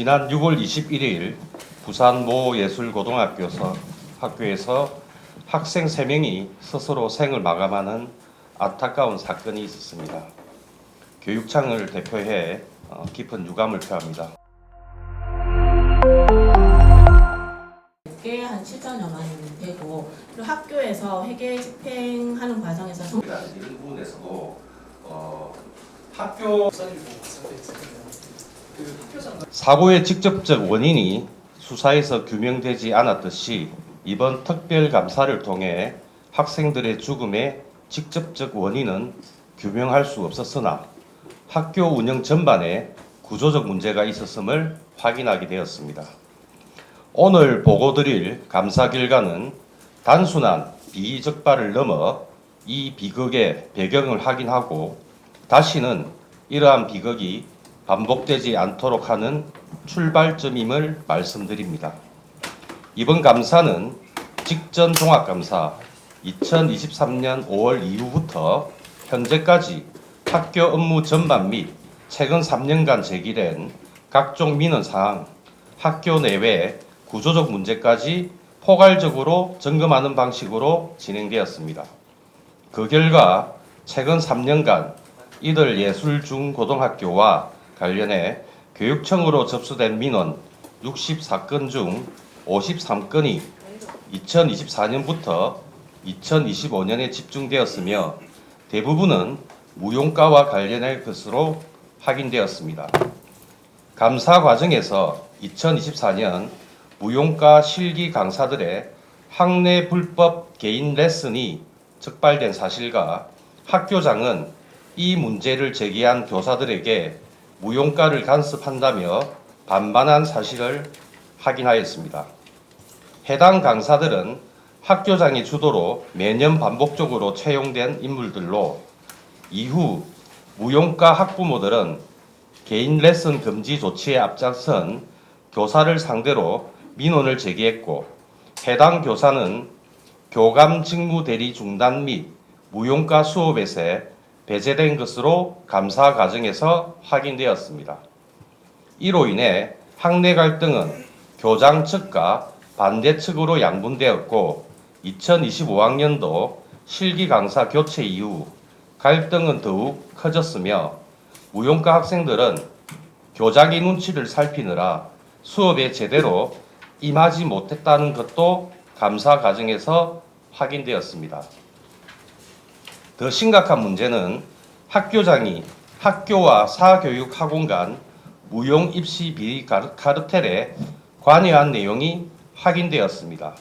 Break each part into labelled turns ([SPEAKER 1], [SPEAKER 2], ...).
[SPEAKER 1] 지난 6월 21일 부산 모 예술고등학교에서 학생 3명이 스스로 생을 마감하는 안타까운 사건이 있었습니다. 교육청을 대표해 깊은 유감을 표합니다.
[SPEAKER 2] 한 7천여만 되고, 그리고 학교에서 회계 집행하는 과정에서
[SPEAKER 1] 이런 부분에서도 학교 사고의 직접적 원인이 수사에서 규명되지 않았듯이 이번 특별감사를 통해 학생들의 죽음의 직접적 원인은 규명할 수 없었으나 학교 운영 전반에 구조적 문제가 있었음을 확인하게 되었습니다. 오늘 보고드릴 감사 결과는 단순한 비적발을 넘어 이 비극의 배경을 확인하고 다시는 이러한 비극이 반복되지 않도록 하는 출발점임을 말씀드립니다. 이번 감사는 직전 종합감사 2023년 5월 이후부터 현재까지 학교 업무 전반 및 최근 3년간 제기된 각종 민원사항, 학교 내외 구조적 문제까지 포괄적으로 점검하는 방식으로 진행되었습니다. 그 결과 최근 3년간 이들 예술중고등학교와 관련해 교육청으로 접수된 민원 60사건 중 53건이 2024년부터 2025년에 집중되었으며 대부분은 무용가와 관련할 것으로 확인되었습니다. 감사 과정에서 2024년 무용가 실기 강사들의 학내 불법 개인 레슨이 적발된 사실과 학교장은 이 문제를 제기한 교사들에게 무용가를 간섭한다며 반반한 사실을 확인하였습니다. 해당 강사들은 학교장의 주도로 매년 반복적으로 채용된 인물들로 이후 무용가 학부모들은 개인 레슨 금지 조치에 앞장선 교사를 상대로 민원을 제기했고 해당 교사는 교감 직무 대리 중단 및 무용가 수업에서 배제된 것으로 감사 과정에서 확인되었습니다. 이로 인해 학내 갈등은 교장 측과 반대 측으로 양분되었고 2025학년도 실기 강사 교체 이후 갈등은 더욱 커졌으며 무용가 학생들은 교장의 눈치를 살피느라 수업에 제대로 임하지 못했다는 것도 감사 과정에서 확인되었습니다. 더 심각한 문제는 학교장이 학교와 사교육학원 간 무용 입시 비리 카르텔에 관여한 내용이 확인되었습니다.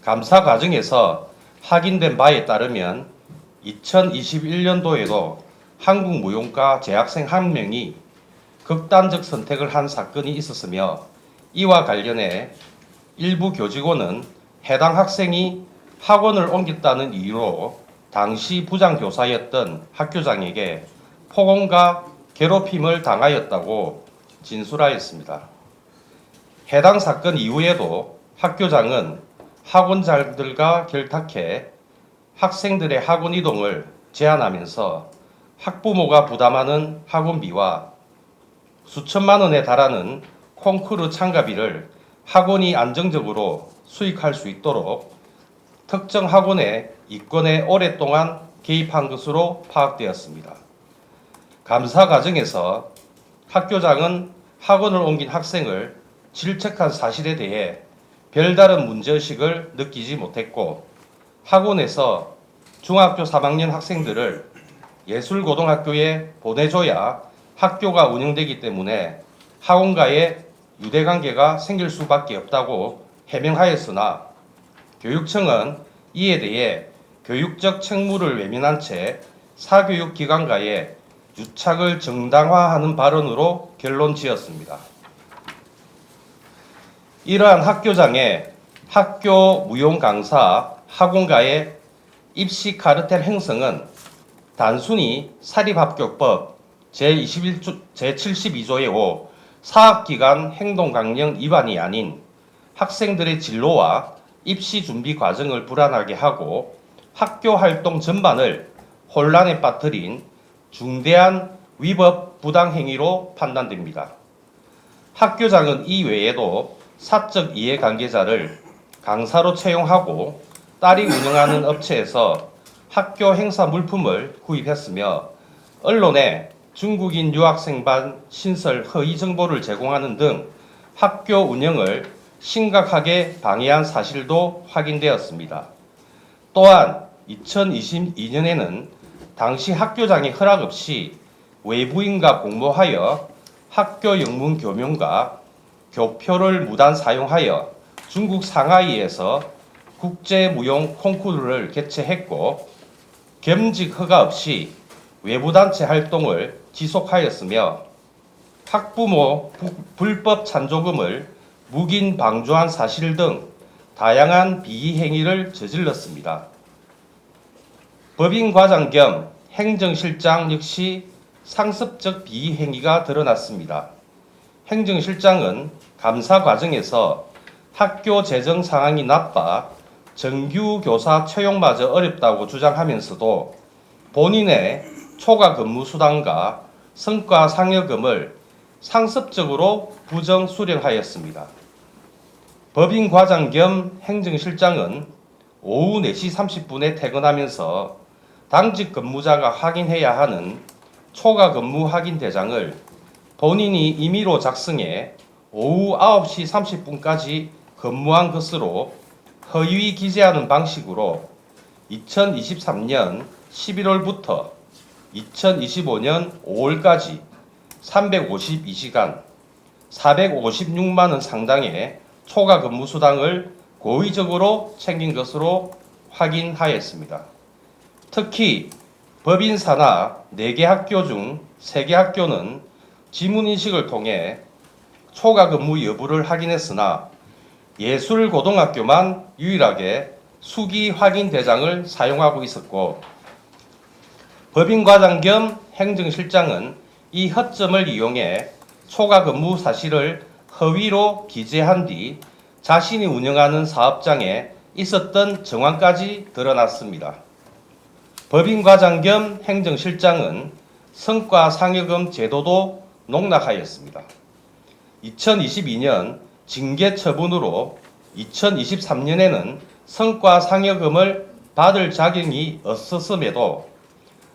[SPEAKER 1] 감사 과정에서 확인된 바에 따르면 2021년도에도 한국 무용가 재학생 1명이 극단적 선택을 한 사건이 있었으며 이와 관련해 일부 교직원은 해당 학생이 학원을 옮겼다는 이유로 당시 부장교사였던 학교장에게 폭언과 괴롭힘을 당하였다고 진술하였습니다. 해당 사건 이후에도 학교장은 학원장들과 결탁해 학생들의 학원 이동을 제한하면서 학부모가 부담하는 학원비와 수천만 원에 달하는 콩쿠르 참가비를 학원이 안정적으로 수익할 수 있도록 특정 학원의 이권에 오랫동안 개입한 것으로 파악되었습니다. 감사 과정에서 학교장은 학원을 옮긴 학생을 질책한 사실에 대해 별다른 문제의식을 느끼지 못했고 학원에서 중학교 3학년 학생들을 예술고등학교에 보내줘야 학교가 운영되기 때문에 학원과의 유대관계가 생길 수밖에 없다고 해명하였으나 교육청은 이에 대해 교육적 책무를 외면한 채 사교육기관과의 유착을 정당화하는 발언으로 결론 지었습니다. 이러한 학교장의 학교 무용 강사 학원과의 입시 카르텔 행성은 단순히 사립학교법 제72조의 5 사학기간 행동강령 위반이 아닌 학생들의 진로와 입시 준비 과정을 불안하게 하고 학교 활동 전반을 혼란에 빠뜨린 중대한 위법 부당 행위로 판단됩니다. 학교장은 이 외에도 사적 이해관계자를 강사로 채용하고 딸이 운영하는 업체에서 학교 행사 물품을 구입했으며 언론에 중국인 유학생반 신설 허위 정보를 제공하는 등 학교 운영을 심각하게 방해한 사실도 확인되었습니다. 또한 2022년에는 당시 학교장의 허락 없이 외부인과 공모하여 학교 영문 교명과 교표를 무단 사용하여 중국 상하이에서 국제무용 콩쿠르를 개최했고 겸직 허가 없이 외부단체 활동을 지속하였으며 학부모 불법 찬조금을 묵인 방조한 사실 등 다양한 비행위를 저질렀습니다. 법인과장 겸 행정실장 역시 상습적 비행위가 드러났습니다. 행정실장은 감사 과정에서 학교 재정 상황이 나빠 정규 교사 채용마저 어렵다고 주장하면서도 본인의 초과 근무 수당과 성과 상여금을 상습적으로 부정 수령하였습니다. 법인 과장 겸 행정실장은 오후 4시 30분에 퇴근하면서 당직 근무자가 확인해야 하는 초과 근무 확인 대장을 본인이 임의로 작성해 오후 9시 30분까지 근무한 것으로 허위 기재하는 방식으로 2023년 11월부터 2025년 5월까지 352시간 456만 원 상당의 초과 근무 수당을 고의적으로 챙긴 것으로 확인하였습니다. 특히 법인 산하 4개 학교 중 3개 학교는 지문인식을 통해 초과 근무 여부를 확인했으나 예술고등학교만 유일하게 수기 확인 대장을 사용하고 있었고 법인과장 겸 행정실장은 이 허점을 이용해 초과 근무 사실을 허위로 기재한 뒤 자신이 운영하는 사업장에 있었던 정황까지 드러났습니다. 법인과장 겸 행정실장은 성과 상여금 제도도 농락하였습니다. 2022년 징계 처분으로 2023년에는 성과 상여금을 받을 자격이 없었음에도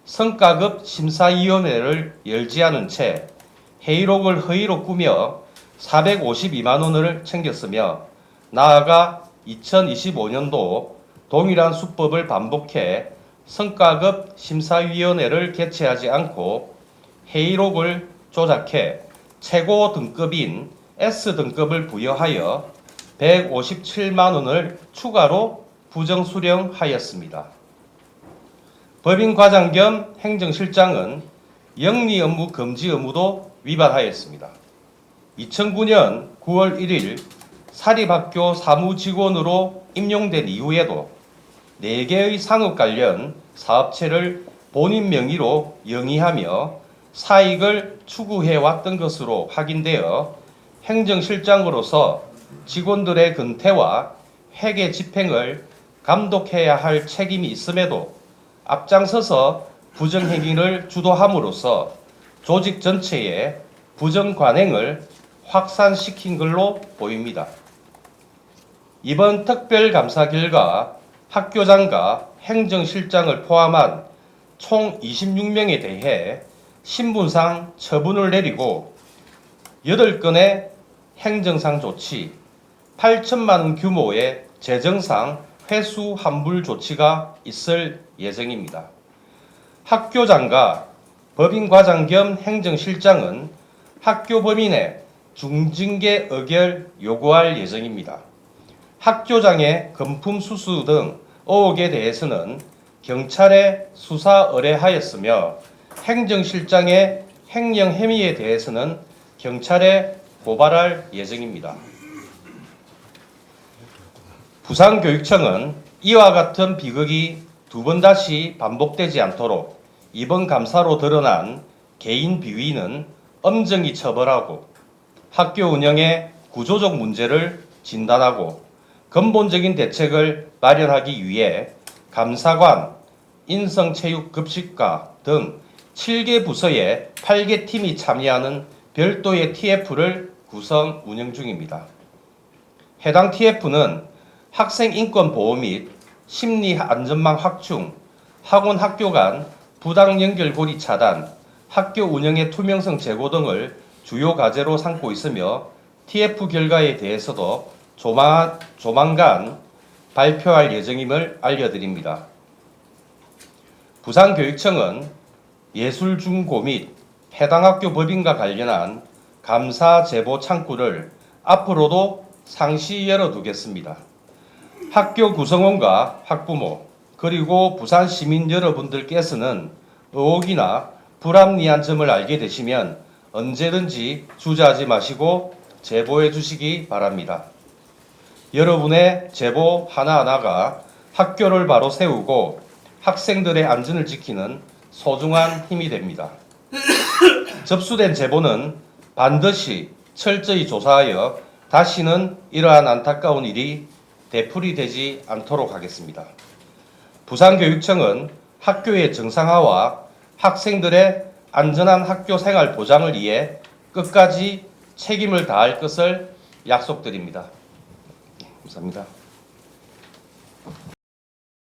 [SPEAKER 1] 성과급 심사위원회를 열지 않은 채 회의록을 허위로 꾸며 452만 원을 챙겼으며 나아가 2025년도 동일한 수법을 반복해 성과급 심사위원회를 개최하지 않고 회의록을 조작해 최고 등급인 S등급을 부여하여 157만 원을 추가로 부정 수령하였습니다. 법인과장 겸 행정실장은 영리 업무 금지 의무도 위반하였습니다. 2009년 9월 1일 사립학교 사무직원으로 임용된 이후에도 4개의 상업 관련 사업체를 본인 명의로 영위하며 사익을 추구해왔던 것으로 확인되어 행정실장으로서 직원들의 근태와 회계 집행을 감독해야 할 책임이 있음에도 앞장서서 부정행위를 주도함으로써 조직 전체에 부정관행을 확산시킨 걸로 보입니다. 이번 특별감사 결과 학교장과 행정실장을 포함한 총 26명에 대해 신분상 처분을 내리고 8건의 행정상 조치, 8천만 원 규모의 재정상 회수 환불 조치가 있을 예정입니다. 학교장과 법인과장 겸 행정실장은 학교 범인의 중징계 의결 요구할 예정입니다. 학교장의 금품 수수 등 의혹에 대해서는 경찰에 수사 의뢰하였으며 행정실장의 횡령 혐의에 대해서는 경찰에 고발할 예정입니다. 부산교육청은 이와 같은 비극이 2번 다시 반복되지 않도록 이번 감사로 드러난 개인 비위는 엄정히 처벌하고 학교 운영의 구조적 문제를 진단하고 근본적인 대책을 마련하기 위해 감사관, 인성체육급식과 등 7개 부서의 8개 팀이 참여하는 별도의 TF를 구성 운영 중입니다. 해당 TF는 학생 인권 보호 및 심리 안전망 확충, 학원 학교 간 부당 연결 고리 차단, 학교 운영의 투명성 제고 등을 주요 과제로 삼고 있으며 TF 결과에 대해서도 조만간 발표할 예정임을 알려드립니다. 부산교육청은 예술중고 및 해당 학교 법인과 관련한 감사 제보 창구를 앞으로도 상시 열어두겠습니다. 학교 구성원과 학부모 그리고 부산 시민 여러분들께서는 의혹이나 불합리한 점을 알게 되시면 언제든지 주저하지 마시고 제보해 주시기 바랍니다. 여러분의 제보 하나하나가 학교를 바로 세우고 학생들의 안전을 지키는 소중한 힘이 됩니다. 접수된 제보는 반드시 철저히 조사하여 다시는 이러한 안타까운 일이 되풀이되지 않도록 하겠습니다. 부산교육청은 학교의 정상화와 학생들의 안전한 학교 생활 보장을 위해 끝까지 책임을 다할 것을 약속드립니다. 감사합니다.